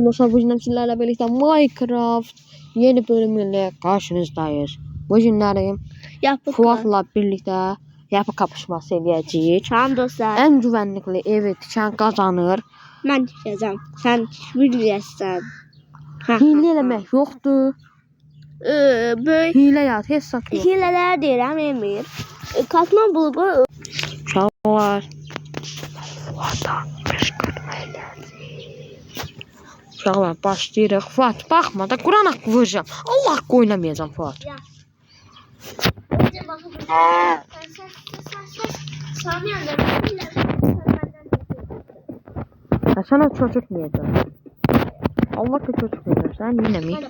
Dostlar, bu günler sizlerle birlikte Minecraft yeni bölümüyle karşınızdayız. Bu günlerim Fuat'la birlikte yapı kapışması edeceğiz. Tamam dostlar. En güvenlikli evi düşen kazanır. Ben düşeceğim. Sen bilirsən. Hile eləmək yoxdur. Böyle Hile ya, hesap yok. hileler deyirəm Emir. Katman bulubu. Uşaqlar. Fuat'dan qışqırma elədik. Uşaqlar, başlayırıq. Fuat, baxma da Quran haqqı vuracağım. Allah haqqı oynamayacağım Fuat. Ya sana çocuk muyacağım? Allah ki çocuk muyacağım. Sen yine mi?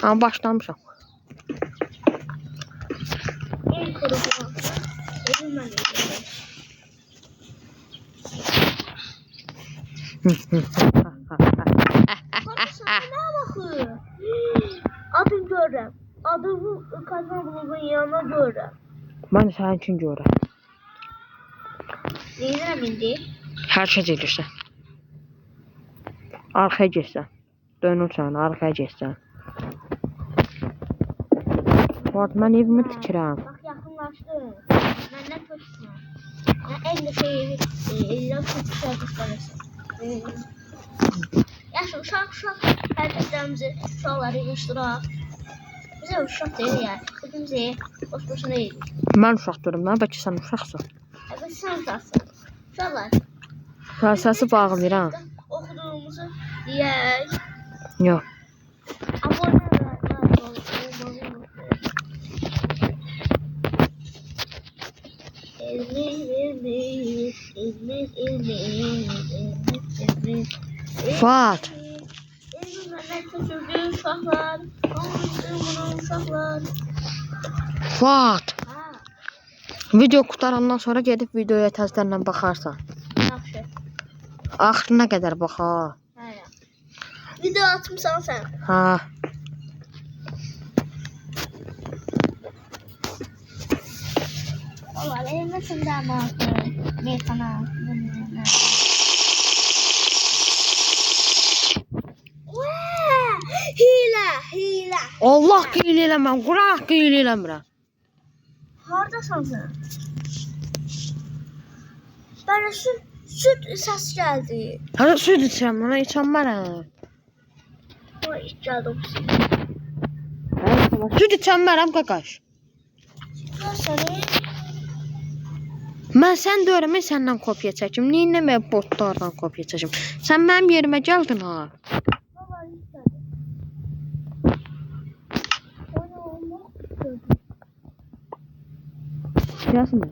Ha, başlamışım. Adını görürəm. Adını Katman bulubun yanına görürəm. Ben de senin için görürüm. Neyirəm indi? Her şey gelirse. Arkaya geçsen. Dönürsen, arkaya geçsen. Fuat, ben evimi tikirəm. Bak yaxınlaşdı. Məndən köksün. En de şey, çok güzel gösterirsin. Yaşlı uşaq, hərəkətlərimizi uşaqları yığışdıraq. Bizə uşaq deyil ya. Hepimizi boş-boşuna deyil. Ben uşaq diyorum lan, bəlkə sən uşaqsın. Evet, sen uşaqsın. Uşaqlar. Ben səsi bağlayıram. Oxuduğumuzu deyək. Yox. Abone olun. Fuat. Fuat. Video qutarandan sonra gedib videoya təzədən baxarsan. Yaxşı. Axırına qədər bax ha. Video atmışsan sən. Ha. Allah eləməsin də amma. Meyxana. Hile. Allah hile eləməm, Quran haqqı hile eləmirəm. Hardasan sən? Bana süt səs gəldi. Hələ süd içirəm, ona içənmərəm. O iç gəldi. Süd içənmərəm, qaqaş. Görsənir. Mən sən deyirəm, səndən kopya çəkim. Neyinə mən botlardan kopya çəkim? Sən mənim yerimə gəldin ha. Yazın mı?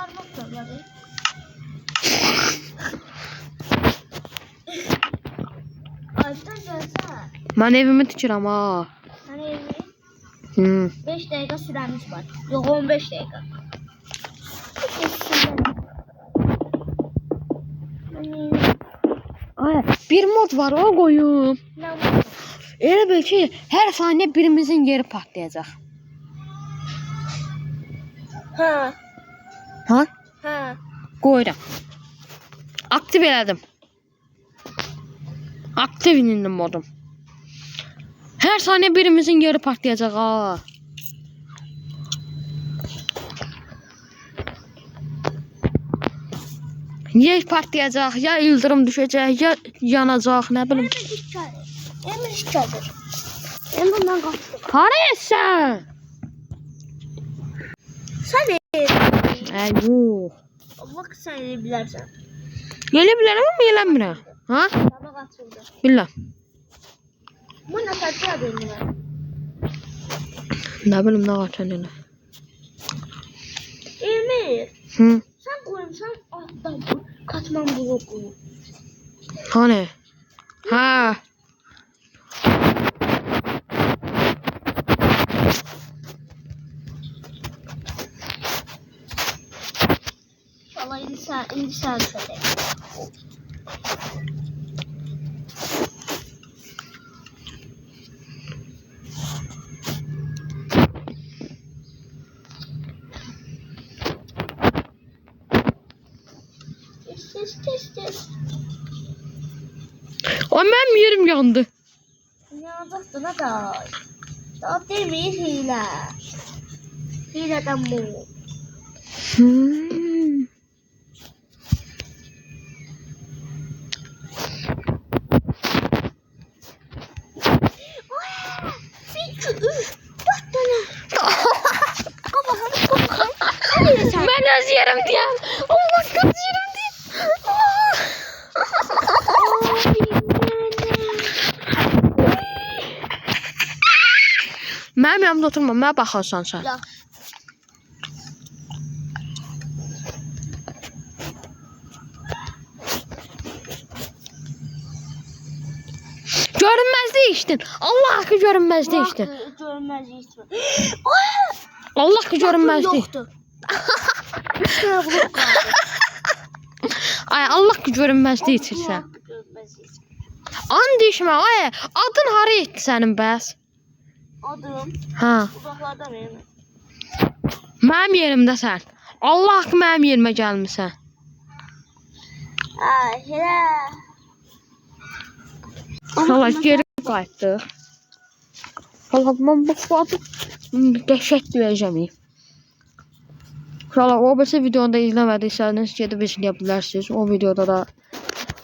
Armut topladı. Aydan gelsene. Mən evimi tikirəm ha. Hani evi 5 dakika süremiz var. Yok 15 dakika. Ay, bir mod var, o qoyum. Ne var? Elə bil ki, hər saniyə birimizin yeri partlayacaq. Ha. Ha? Ha. Qoyuram. Aktiv elədim. Aktiv indim modum. Hər saniyə birimizin yeri partlayacaq ha. Ya partlayacaq, ya ildırım düşəcək, ya yanacaq, nə bilim. Emir iş çaldır. Emir bundan kaçtı. Harayəsən? Sen Yox. Allah sen bilərsən. Gələ bilərəm, amma eləmirəm. Ha? Sabah açıldı. Billah. Bu ne kaçıyor benimle? Nə bilim, nə qaçan elə. Emir. Hı? Sen koymuşsan alttan bu. Katman bloku. Hani? Ha. İnşallah indi sen söyle. Test. O mənim yerim yandı. Yanacaqdır nə da. Daha demir hiylə. Hilədən bu. Bir, iki, üç, dört tane. Mən öz yerim deyəm. Allah qız yerim deyəm. Mənim yanımda oturma, mənə baxarsan sən. Yox. Görünməzlik içdin. Allah haqqı görünməzlik içdin. Görünməzlik içdin. Allah haqqı görünməzlik. Yoxdur. İşte vurub qaldı. Ay Allah haqqı görünməzlik içirsən. Görünməzlik içdin. And içmə, ay adın hara etdi sənin bəs? Adım Hə. uzaqlarda mənim. Mənim yerimdəsən. Allah haqqı mənim yerimə gəlmisən. Ay, elə. Hala geri qayıtdıq. Hala mən bu adı dəhşət döyəcəm. Hala o birisi videonu da izləmədiysəniz gedib izləyə bilərsiniz. O videoda da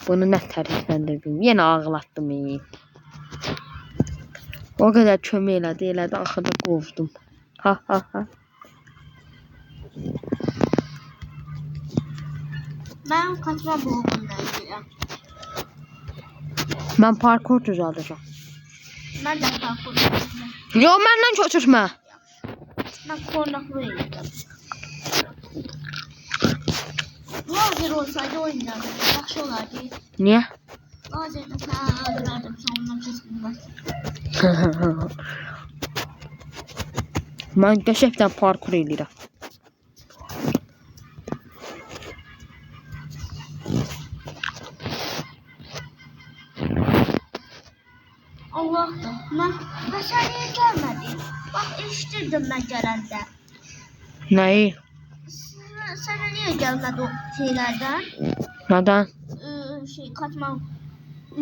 bunu nə tərifləndirdim. Yenə ağlatdım. O qədər kömək elədi, axırda qovdum. Ha ha ha. Mən kaçma bloğundayım. Mən parkur düzəldəcəm. Mən də parkurdayım. Yo, məndən köçürmə. Mən kornaklıyım. Lazer olsaydı oynardım. Yaxşı olardı. Niyə? Lazerdə sən öldürərdim. Sən ondan keskin var. Mən qəşəngdən parkur eləyirəm. Allah'ım. Mən sən niyə gəlmədin? Bax, eşitirdim mən gələndə. Nəyi? Sənə niyə gəlmədi o şeylərdən? Nədən? Kaçma.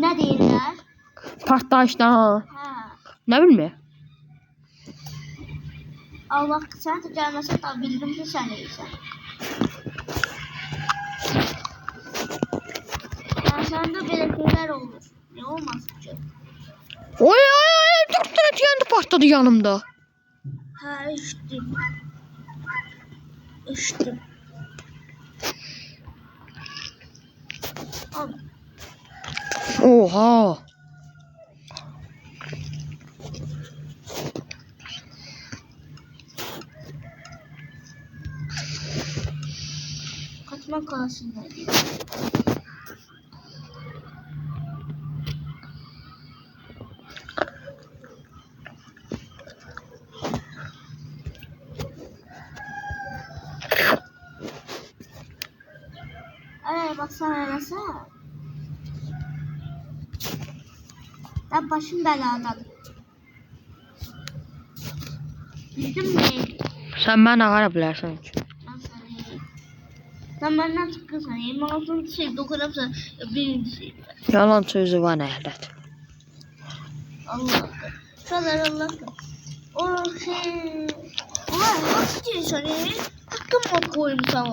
Nə deyirlər? Partlayışdan. Hə. Nə bilmir? Allah sən də gəlməsən də bildim ki sən eysən. Səndə belə şeylər olur. Nə olmasın ki? Oy, 4 tane TNT partladı yanımda. Hə, eşitdim. Eşitdim. Al. Oha. Kaçma kalasındayım. Baksana eləsə. Ben başım beladadır. Bildim mi? Sən mənə qara bilərsən ki. Ben seni. Sen benden çıkırsan. Yemin olsun şey dokunursa birinci şey. Yalan sözü var əhlət. Allah'ım. Allah'ım. O şey. Ulan nasıl diyorsun? Hakkım mı koyayım sana?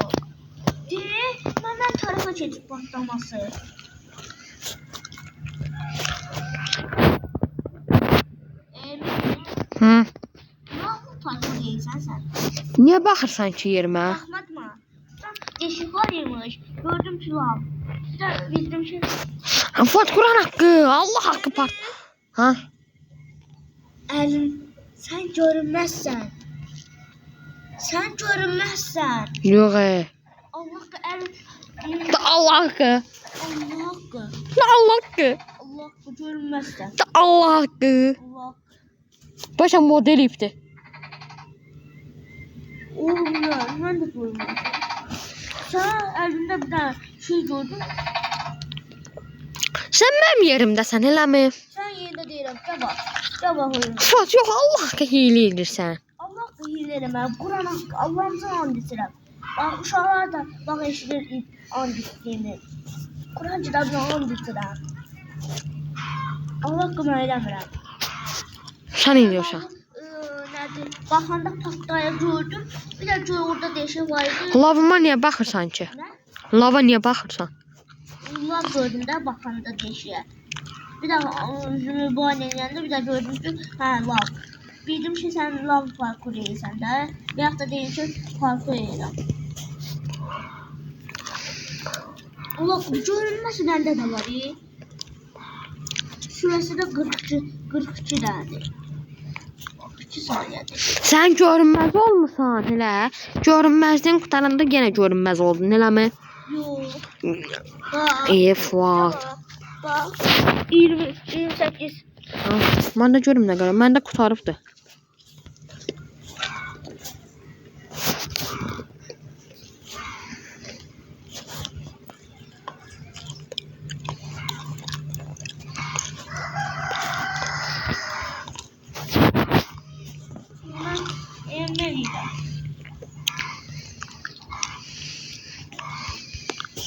Diye hemen tarafa çekip patlaması. Hı? Ne oldu parkur değilsen sen? Niyə baxırsan ki yerimə? Bakmadım. Yeşil var yemiş. Gördüm pilav. Bir de bildim şey. Fuat Kur'an haqqı, Allah haqqı part. Ha? Elin sen görünmezsen. Sen görünmezsen. Yox. Allah el. Allah haqqı. Allah hakkı. Allah haqqı. Allah hakkı görünmezsen. Allah haqqı. Allah. Başa model ipdi. Oğlum ya ben de görünmezsen. Sen elinde bir tane şey gördün. Sən mənim yerimdəsən, eləmi? Sen yerinde değilim. Cevap. Cevap oyun. Fuat, yox, Allah haqqı hiylə edirsən. Allah hakkı hilerim ben. Kur'an hakkı. Allah'ımıza and itirim. Bak uşaqlar da bak eşidir and ittiğimi. Kur'ancı da buna and itirim. Allah hakkımı eləmirəm. Sən nə ediyorsan? Nədir? Baxanda partaya gördüm. Bir də gör orada deşik var idi. Lavıma niyə baxırsan ki? Nə? Lava niyə baxırsan? Lav gördüm də baxanda deşiyə. Bir də üzümü boyun eləyəndə bir də gördüm ki, hə lav. Bildim ki, sən lav parkur edirsən də. Bir yaxud da deyim ki, parkur edirəm. Allah görünməsi məndə də var. Şurası da 42 dənədir. 2 saniyədir. Sən görünməz olmusan elə. Görünməzdən qutaranda yenə görünməz oldun, eləmi? Yox. Bax. Fuat. Bax. 28. Mən də görüm nə qədər. Məndə qutarıbdı.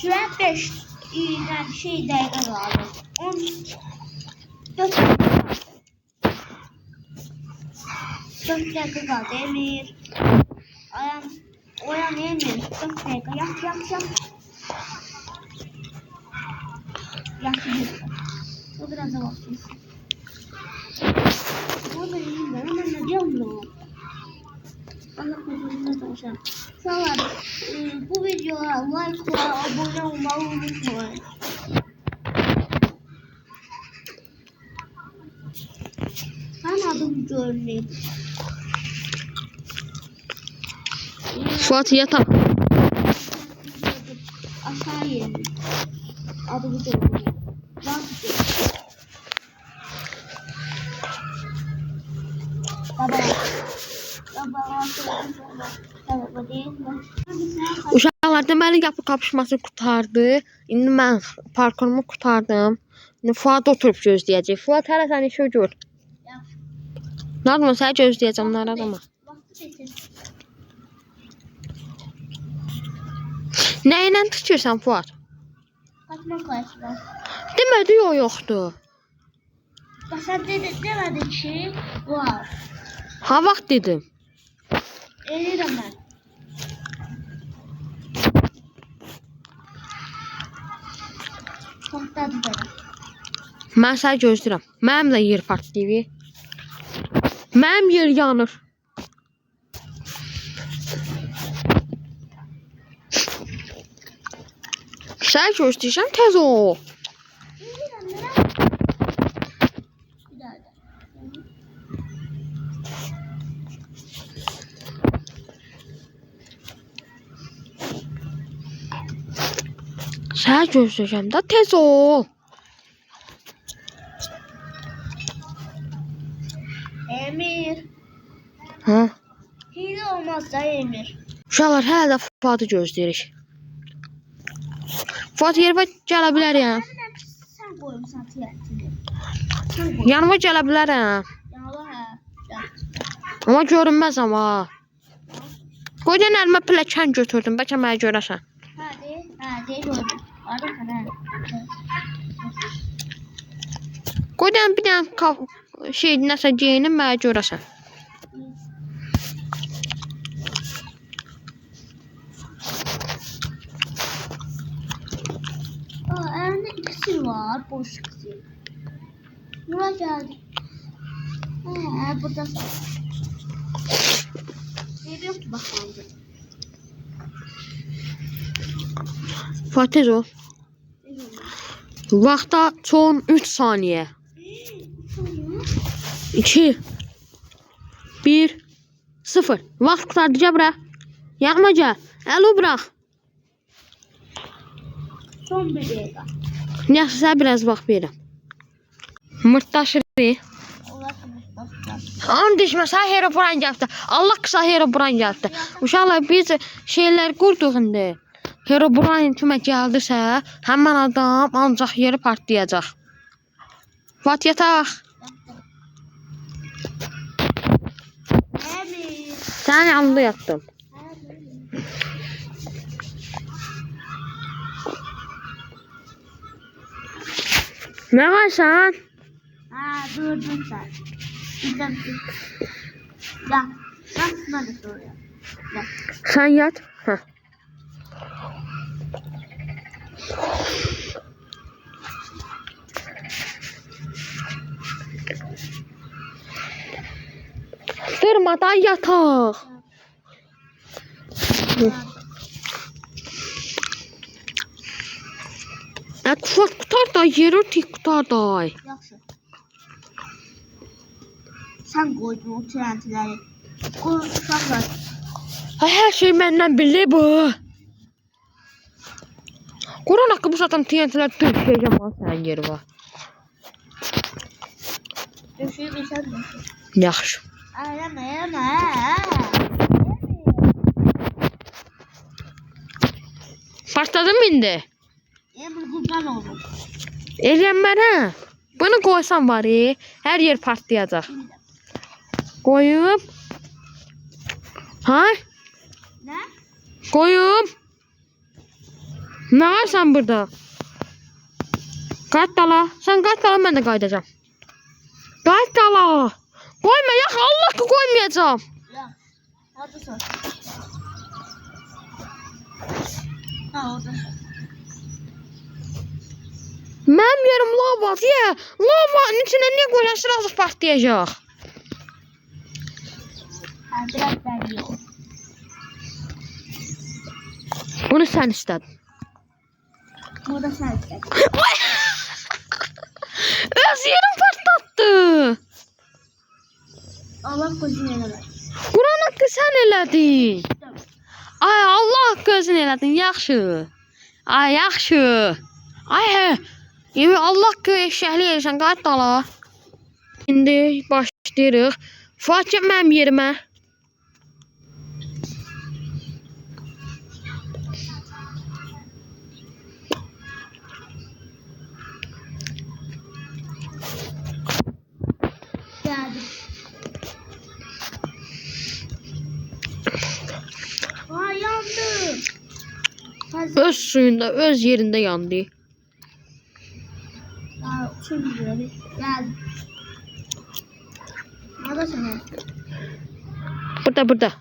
Şuraya 5 şey dəqiqə qaldı. 4 dəqiqə qaldı Emir. Oyan Emir. 4 dəqiqə. Yat. Yat. O biraz da vaxtımız. O da iyi. Ben ne diyorum? Allah korusun çalışalım. Sağ olun. Bu videoya like ve abone olmayı unutmayın. Ben adım görüneyim. Fuat yatak. Aşağı yerim. Adımı görüneyim. Baba. Uşaqlar deməli yapı kapışması qutardı. İndi mən parkurumu qutardım. İndi Fuat oturub gözləyəcək. Fuat hələ sən işə gör. Narman səni gözləyəcəm, naradama. Nə ilə tutursan Fuat? Kaçma kaçma. Demədi yoxdur. Bak sen demedin ki var. Ha vaxt dedim. Elirim ben. Korktadı bana. Mən səni gözləyirəm. Mənim də yer partlayır. Mənim yer yanır. Sən gözləyirsən tez ol. Elirim ben. Bir daha da. Sən gözləyirəm də tez ol. Emir. Hə? Hile olmaz da Emir. Uşaqlar hələ də Fuatı gözləyirik. Fuat yerə gələ bilərəm. Sen koymuşsun tiyatini. Yanıma gələ bilərəm. Yalı hə. Amma görünməz amma. Qoydan əlimə pilləkən götürdüm. Bəlkə mənə görəsən. Hadi gördüm. Hadi hə. Qoydan bir dənə şey nəsə geyinim mənə görəsən. Elinde iksir var. Boş iksir. Bura geldi. Burada ne yok ki bakalım. Fuat tez ol. Vaxta son 3 saniyə. 2 1 0. Vaxt qurtardı, gəl bura. Yaxma gəl. Əli bırax. Son bir dakika. Yaxşı, sənə biraz vaxt verirəm. Mırtdaşırıq. An düşməsə Herobrine gəldi. Allah qısa Herobrine gəldi. Uşaqlar biz şeylər qurduq indi. Herobrine kimə gəldisə, həmin adam ancaq yeri partlayacaq. Fuat yataq. Sənin yanında yatdım. Nə varsan? Ha gördüm sen. Bizden ya nasıl soruyor? Ya. Sen yat. Heh. Durmadan yatak. Kuvat qutar da yeri tik qutar da. Yaxşı. Sen koydun o trendleri. O uşaqlar. Her şey məndən bilir bu. Quran haqqı bu satan TNT'lər döşəyəcəm ha sənin yeri var. Döşüyü bilsən mi? Yaxşı. Eləmə. Başladım indi. Emir qurban olun. Eləyəm mənə. Bunu qoysam var hər yer partlayacaq. Qoyum. Ha? Nə? Qoyum. Nə varsan burada? Qayıt dala. Sən qayıt dala, mən də qayıdacağım. Qayıt dala. Qoyma, yax Allah ki qoymayacağım. Ya. Hadi sor. Ha orada. Mənim yerim lava. Deyə, lavanın içinə niyə qoysan sırası partlayacaq? Ha biraz belli ol. Bunu sən istədin. Burada sen istedin. Öz yerim partlattı. Allah gözünü eləmez. Quran haqqı sən elədin. Ay Allah gözün elədin, yaxşı. Ay yaxşı. Ay hə. Allah haqqı eşşəkli edirsən, qayıt dala. İndi başlayırıq. Fuat gəl mənim yerimə. Geldim. Aa yandı. Öz suyunda, öz yerində yandı. Aa şimdi böyle geldim. Nerede sen? Burada.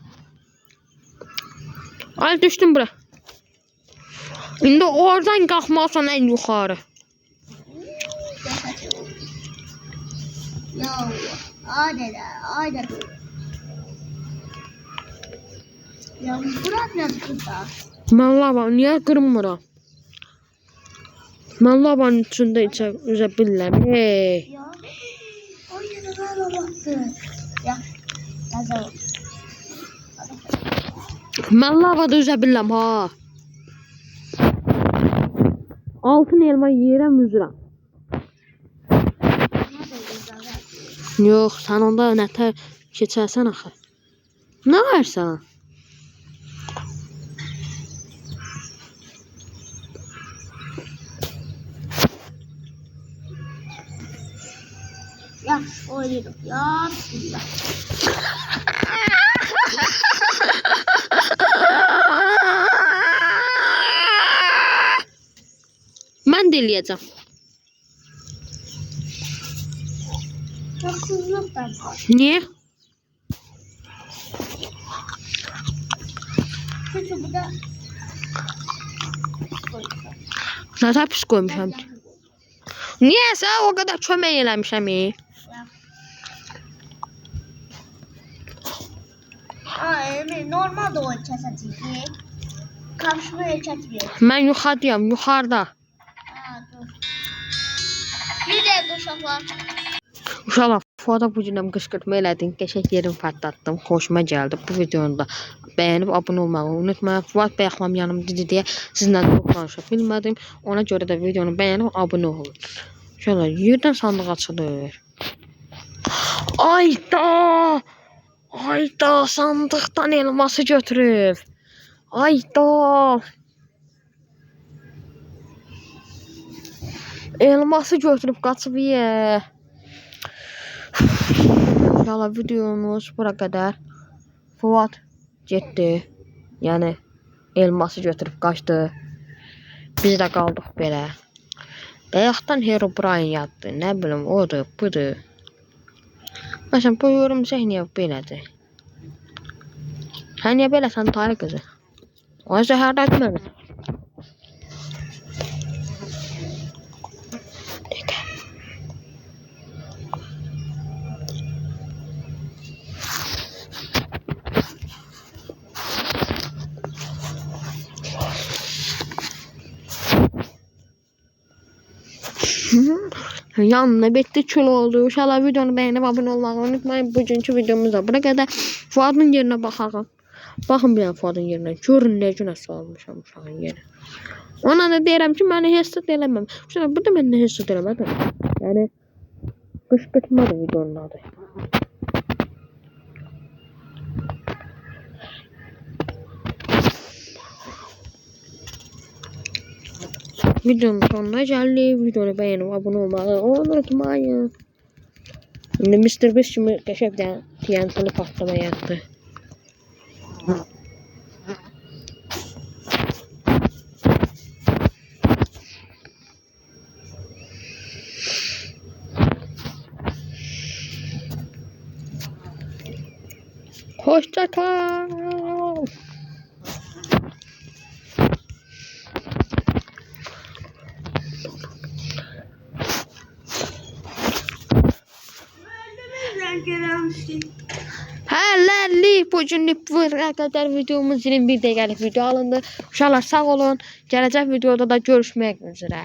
Ay düşdüm bura. İndi oradan qalxmalısan ən yuxarı. Ya aynen. Ya bırak biraz kısa. Mən lava niyə qırmıram? Mən lavanın içində üzə bilirəm. Ya aynen öyle baktı. Ya yazalım. Mən lavada üzə bilirəm ha. Altın elma yeyirəm, üzürəm. Yox, sən onda nətər keçərsən axı. Nə varsan? Ya oynayalım. Ya bismillah. Mən də eləyəcəm. Haksızlıktan var. Niyə? Çünkü bu da Nətər pis qoymuşam. Niyəsə o qədər kömək eləmişəm. Normal da o kesecek. Karşıya çekmiyor. Mən yuxarıdayam, yuxarıda. Dur. Bir de uşaqlar. Uşaqlar, Fuada bu günəm qışqırtma elədin, qəşəng yerim partlatdım, xoşuma gəldi. Bu videonu da bəyənib abunə olmağı unutmayın. Fuad bayaqlam yanımdadır deyə sizinlə çox danışa bilmədim. Ona görə də videonu bəyənib abunə olun. Uşaqlar, yerdən sandıq açılır. Ayda, sandıqdan elması götürüb. Ayda. Elması götürüb qaçıb ye. İnşallah videomuz bura qədər. Fuad getdi. Yəni elması götürüb qaçdı. Biz də qaldıq belə. Bayaqdan Herobrine yazdı. Nə bilim, odur, budur. Məsələn, bu yorumcaq niyə belədir? Hə, niyə beləsən Tahir qızı? O zəhərdə etməmiş. Yanına bitti kül oldu. İnşallah videonu beğenip abone olmayı unutmayın. Bugünkü videomuz da buna kadar. Fuadın yerine bakalım. Bakın bir Fuadın yerine. Görün ne günə salmışam uşağın yeri. Ona da deyirəm ki, məni heç də eləməm. Şöyle burada mən də heç də eləmədim. Yəni qışqırtmadı videonun adı. Videonun sonuna geldik. Videonu beğenip abone olmayı unutmayın. Şimdi Mr. Beast kimi qəşəng bir dənə TNT-li patlama yaptı. Hoşça kal. Hələlik bugünlük buraya qədər videomuz 21 dəqiqəlik video alındı. Uşaqlar sağ olun. Gələcək videoda da görüşmək üzrə.